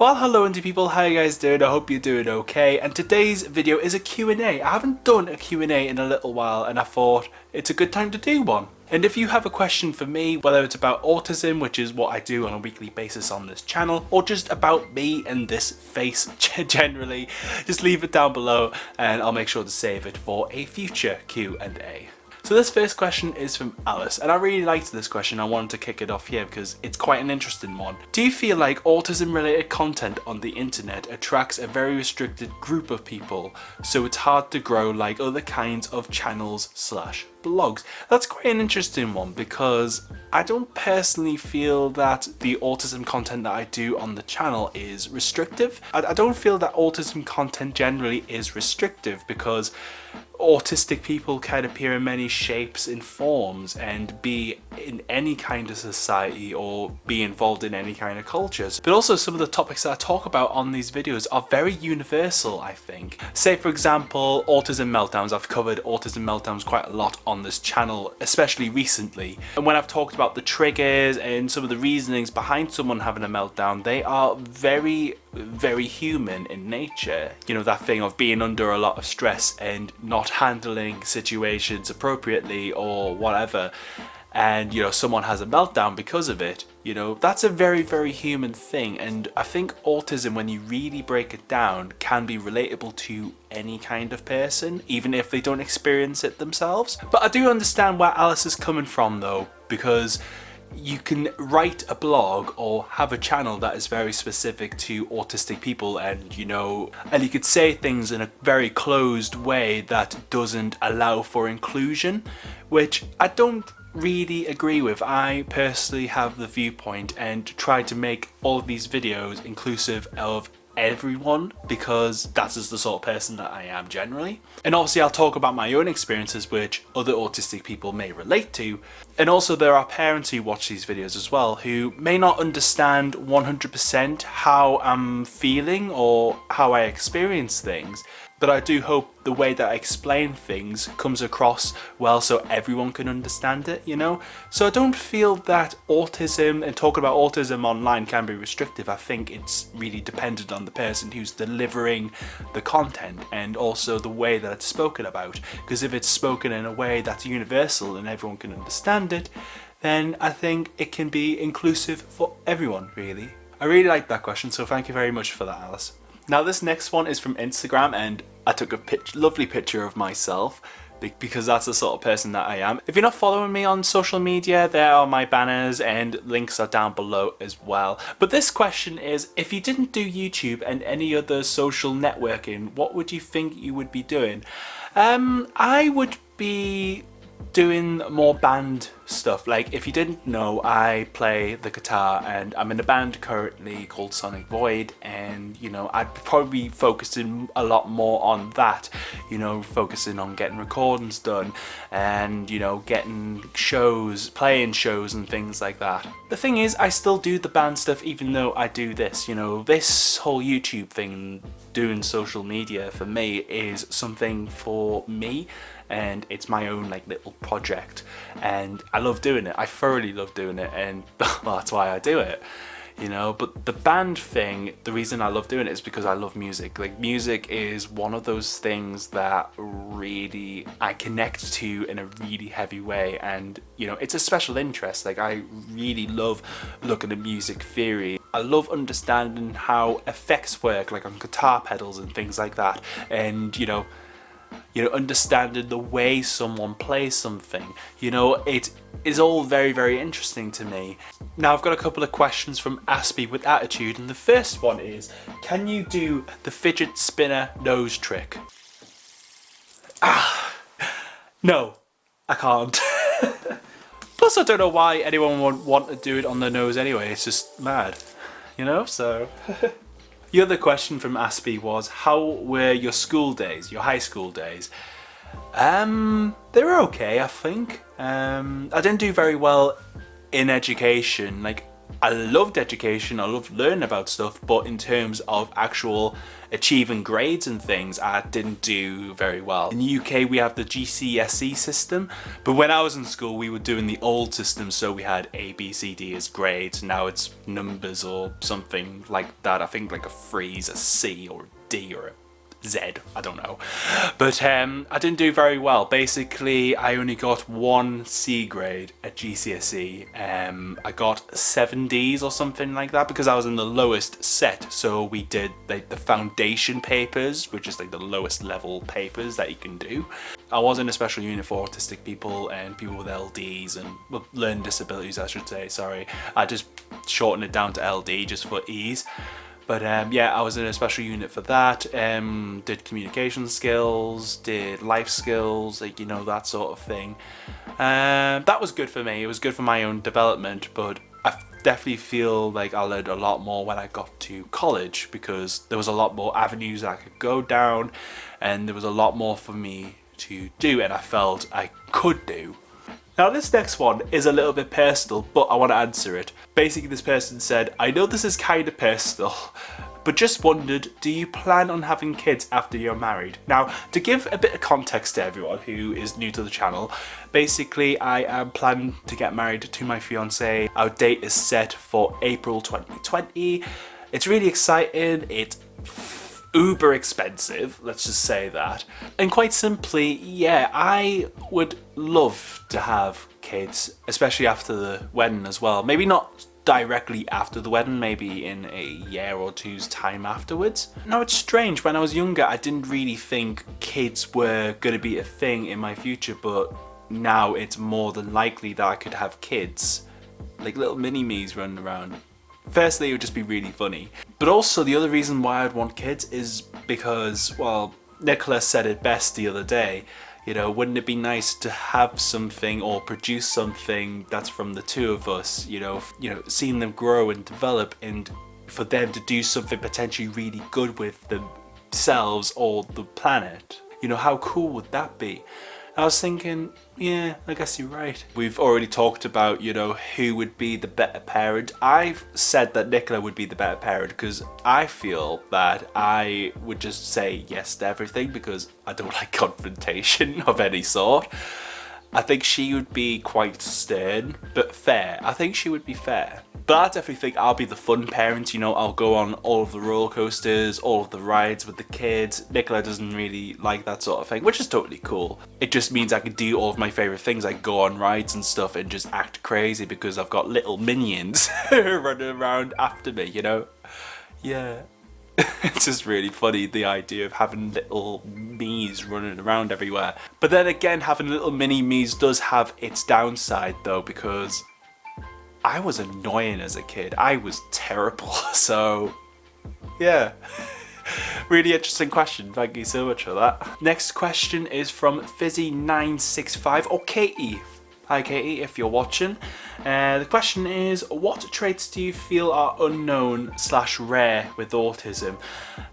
Well, hello indie people, how you guys doing? I hope you're doing okay. And today's video is a Q&A. I haven't done a Q&A in a little while and I thought it's a good time to do one. And if you have a question for me, whether it's about autism, which is what I do on a weekly basis on this channel, or just about me and this face generally, just leave it down below and I'll make sure to save it for a future Q&A. So this first question is from Alice, and I really liked this question. I wanted to kick it off here because it's quite an interesting one. Do you feel like autism related content on the internet attracts a very restricted group of people, so it's hard to grow like other kinds of channels / blogs? That's quite an interesting one because I don't personally feel that the autism content that I do on the channel is restrictive. I don't feel that autism content generally is restrictive because autistic people can appear in many shapes and forms and be in any kind of society or be involved in any kind of cultures. But also some of the topics that I talk about on these videos are very universal, I think. Say for example, autism meltdowns. I've covered autism meltdowns quite a lot on this channel, especially recently. And when I've talked about the triggers and some of the reasonings behind someone having a meltdown, they are very human in nature. You know, that thing of being under a lot of stress and not handling situations appropriately or whatever, and you know, someone has a meltdown because of it, you know, that's a very human thing. And I think autism, when you really break it down, can be relatable to any kind of person, even if they don't experience it themselves. But I do understand where Alice is coming from though, because you can write a blog or have a channel that is very specific to autistic people, and you know, and you could say things in a very closed way that doesn't allow for inclusion, which I don't really agree with. I personally have the viewpoint and try to make all of these videos inclusive of everyone because that is the sort of person that I am generally. And obviously I'll talk about my own experiences which other autistic people may relate to, and also there are parents who watch these videos as well who may not understand 100% how I'm feeling or how I experience things, but I do hope the way that I explain things comes across well so everyone can understand it, you know? So I don't feel that autism and talking about autism online can be restrictive. I think it's really dependent on the person who's delivering the content and also the way that it's spoken about. Because if it's spoken in a way that's universal and everyone can understand it, then I think it can be inclusive for everyone, really. I really like that question, so thank you very much for that, Alice. Now this next one is from Instagram, and I took a lovely picture of myself because that's the sort of person that I am. If you're not following me on social media, there are my banners and links are down below as well. But this question is, if you didn't do YouTube and any other social networking, what would you think you would be doing? I would be doing more band stuff. Like, if you didn't know, I play the guitar and I'm in a band currently called Sonic Void, and you know, I'd probably be focusing a lot more on that, you know, focusing on getting recordings done and you know, getting shows, playing shows and things like that. The thing is, I still do the band stuff even though I do this, you know, this whole YouTube thing, doing social media for me is something for me, and it's my own like little project and I love doing it. I thoroughly love doing it, and well, that's why I do it, you know. But the band thing, the reason I love doing it is because I love music. Like, music is one of those things that really I connect to in a really heavy way, and you know, it's a special interest. Like, I really love looking at music theory. I love understanding how effects work, like on guitar pedals and things like that, and you know, understanding the way someone plays something. You know, it is all very interesting to me. Now I've got a couple of questions from Aspie with Attitude, and the first one is, can you do the fidget spinner nose trick? No, I can't. Plus I don't know why anyone would want to do it on their nose anyway, it's just mad, you know, so... The other question from Aspie was, how were your school days, your high school days? They were okay, I think. I didn't do very well in education. Like, I loved education, I loved learning about stuff, but in terms of actual achieving grades and things, I didn't do very well. In the UK, we have the GCSE system, but when I was in school, we were doing the old system, so we had A, B, C, D as grades. Now it's numbers or something like that. I think like a 3 is a C or a D or a Z, I don't know. But I didn't do very well. Basically, I only got 1 C grade at GCSE. I got 7 Ds or something like that because I was in the lowest set. So we did like the foundation papers, which is like the lowest level papers that you can do. I was in a special unit for autistic people and people with LDs and learning disabilities, I should say, sorry. I just shortened it down to LD just for ease. But yeah, I was in a special unit for that, did communication skills, did life skills, like, you know, that sort of thing. That was good for me, it was good for my own development, but I definitely feel like I learned a lot more when I got to college because there was a lot more avenues I could go down and there was a lot more for me to do and I felt I could do. Now this next one is a little bit personal, but I want to answer it. Basically this person said, I know this is kind of personal, but just wondered, do you plan on having kids after you're married? Now, to give a bit of context to everyone who is new to the channel, basically I am planning to get married to my fiance. Our date is set for April 2020. It's really exciting, it's uber expensive, let's just say that. And quite simply, yeah, I would love to have kids, especially after the wedding as well. Maybe not directly after the wedding, maybe in a year or two's time afterwards. Now it's strange, when I was younger I didn't really think kids were going to be a thing in my future, but now it's more than likely that I could have kids, like little mini-me's running around. Firstly, it would just be really funny. But also the other reason why I'd want kids is because, well, Nicola said it best the other day, you know, wouldn't it be nice to have something or produce something that's from the two of us, you know, seeing them grow and develop and for them to do something potentially really good with themselves or the planet. You know, how cool would that be? I was thinking, yeah, I guess you're right. We've already talked about, you know, who would be the better parent. I've said that Nicola would be the better parent because I feel that I would just say yes to everything because I don't like confrontation of any sort. I think she would be quite stern, but fair. I think she would be fair. But I definitely think I'll be the fun parent, you know, I'll go on all of the roller coasters, all of the rides with the kids. Nicola doesn't really like that sort of thing, which is totally cool. It just means I can do all of my favourite things, like go on rides and stuff and just act crazy because I've got little minions running around after me, you know? Yeah. It's just really funny, the idea of having little me's running around everywhere. But then again, having little mini me's does have its downside though, because I was annoying as a kid. I was terrible. So, yeah. Really interesting question. Thank you so much for that. Next question is from Fizzy965, or Katie. Hi Katie, if you're watching. The question is, what traits do you feel are unknown/rare with autism?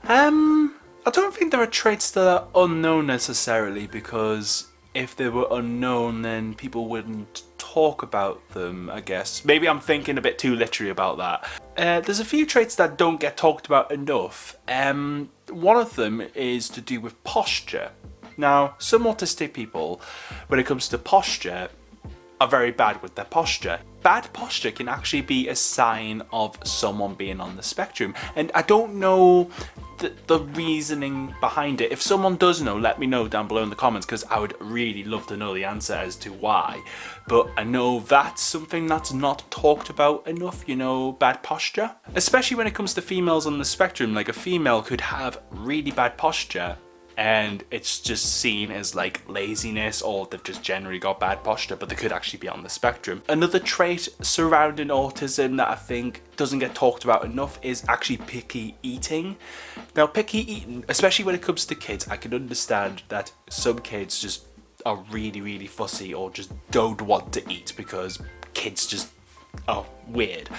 I don't think there are traits that are unknown necessarily, because if they were unknown then people wouldn't talk about them, I guess. Maybe I'm thinking a bit too literary about that. There's a few traits that don't get talked about enough. One of them is to do with posture. Now, some autistic people, when it comes to posture, are very bad with their posture. Bad posture can actually be a sign of someone being on the spectrum, and I don't know the reasoning behind it. If someone does know, let me know down below in the comments, because I would really love to know the answer as to why. But I know that's something that's not talked about enough, you know, bad posture. Especially when it comes to females on the spectrum, like a female could have really bad posture and it's just seen as like laziness, or they've just generally got bad posture, but they could actually be on the spectrum. Another trait surrounding autism that I think doesn't get talked about enough is actually picky eating. Now, picky eating, especially when it comes to kids, I can understand that some kids just are really fussy or just don't want to eat because kids just are weird.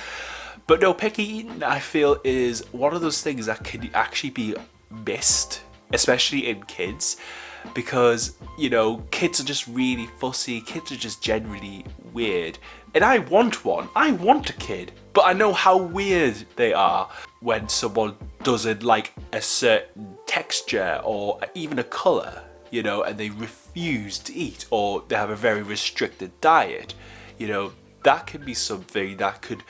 But no, picky eating, I feel, is one of those things that could actually be missed, especially in kids, because, you know, kids are just really fussy, kids are just generally weird. And I want one, I want a kid. But I know how weird they are when someone doesn't like a certain texture or even a colour, you know, and they refuse to eat, or they have a very restricted diet. You know, that could be something that could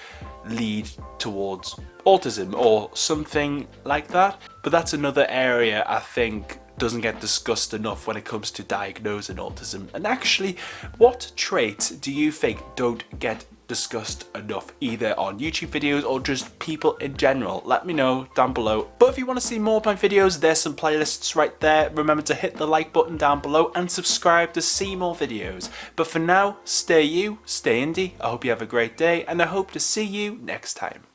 lead towards autism or something like that. But that's another area I think doesn't get discussed enough when it comes to diagnosing autism. And actually, what traits do you think don't get discussed enough, either on YouTube videos or just people in general? Let me know down below. But if you want to see more of my videos, there's some playlists right there. Remember to hit the like button down below and subscribe to see more videos. But for now, stay you, stay indie. I hope you have a great day, and I hope to see you next time.